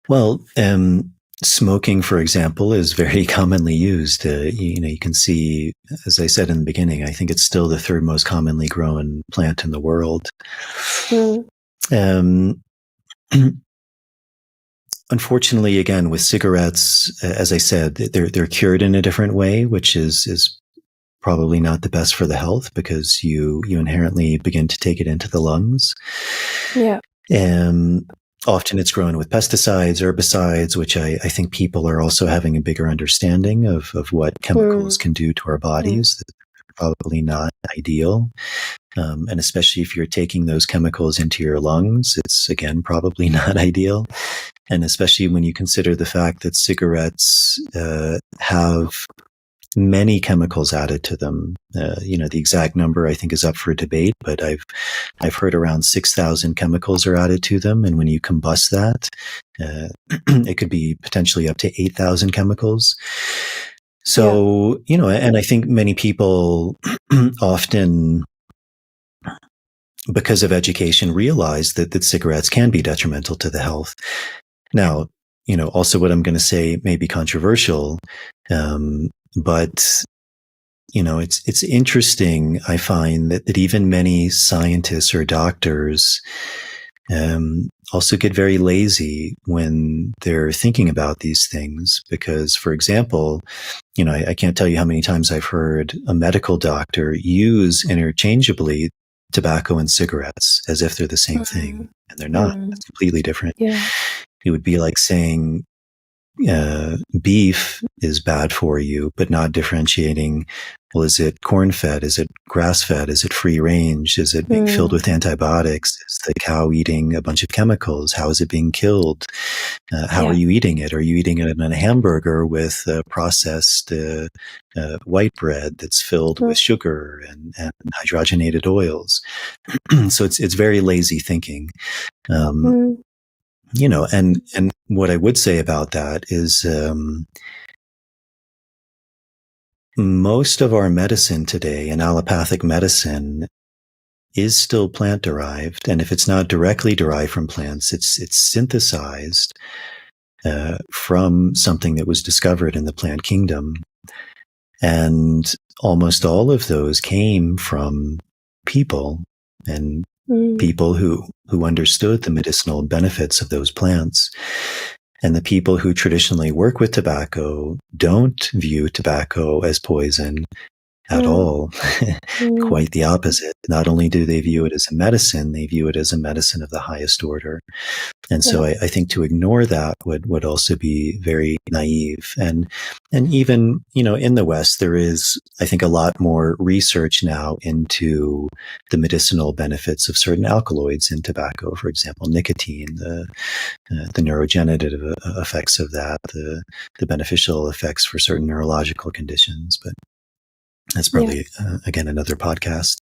Well, smoking, for example, is very commonly used. You can see, as I said in the beginning, I think it's still the third most commonly grown plant in the world. Mm. Um, Unfortunately, again, with cigarettes, as I said, they're cured in a different way, which is probably not the best for the health because you inherently begin to take it into the lungs. Yeah. Often it's grown with pesticides, herbicides, which I think people are also having a bigger understanding of what chemicals can do to our bodies. Probably not ideal. And especially if you're taking those chemicals into your lungs, it's again probably not ideal. And especially when you consider the fact that cigarettes have many chemicals added to them. The exact number I think is up for debate, but I've heard around 6,000 chemicals are added to them, and when you combust that, it could be potentially up to 8,000 chemicals. So, and I think many people often, because of education, realize that cigarettes can be detrimental to the health. Now, also what I'm going to say may be controversial, but it's interesting. I find that even many scientists or doctors also get very lazy when they're thinking about these things. Because, for example, I can't tell you how many times I've heard a medical doctor use interchangeably tobacco and cigarettes as if they're the same thing, and they're not. It's completely different. Yeah. It would be like saying beef is bad for you, but not differentiating, well, is it corn-fed? Is it grass-fed? Is it free-range? Is it being filled with antibiotics? Is the cow eating a bunch of chemicals? How is it being killed? How are you eating it? Are you eating it in a hamburger with processed white bread that's filled with sugar and hydrogenated oils? So it's very lazy thinking. And what I would say about that is most of our medicine today, and allopathic medicine, is still plant derived. And if it's not directly derived from plants, it's synthesized from something that was discovered in the plant kingdom. And almost all of those came from people and people who understood the medicinal benefits of those plants. And the people who traditionally work with tobacco don't view tobacco as poison at all. Quite the opposite. Not only do they view it as a medicine, they view it as a medicine of the highest order. And so I think to ignore that would also be very naive. And even, in the West, there is, I think, a lot more research now into the medicinal benefits of certain alkaloids in tobacco, for example, nicotine, the neurogenerative effects of that, the beneficial effects for certain neurological conditions. But that's probably, again, another podcast.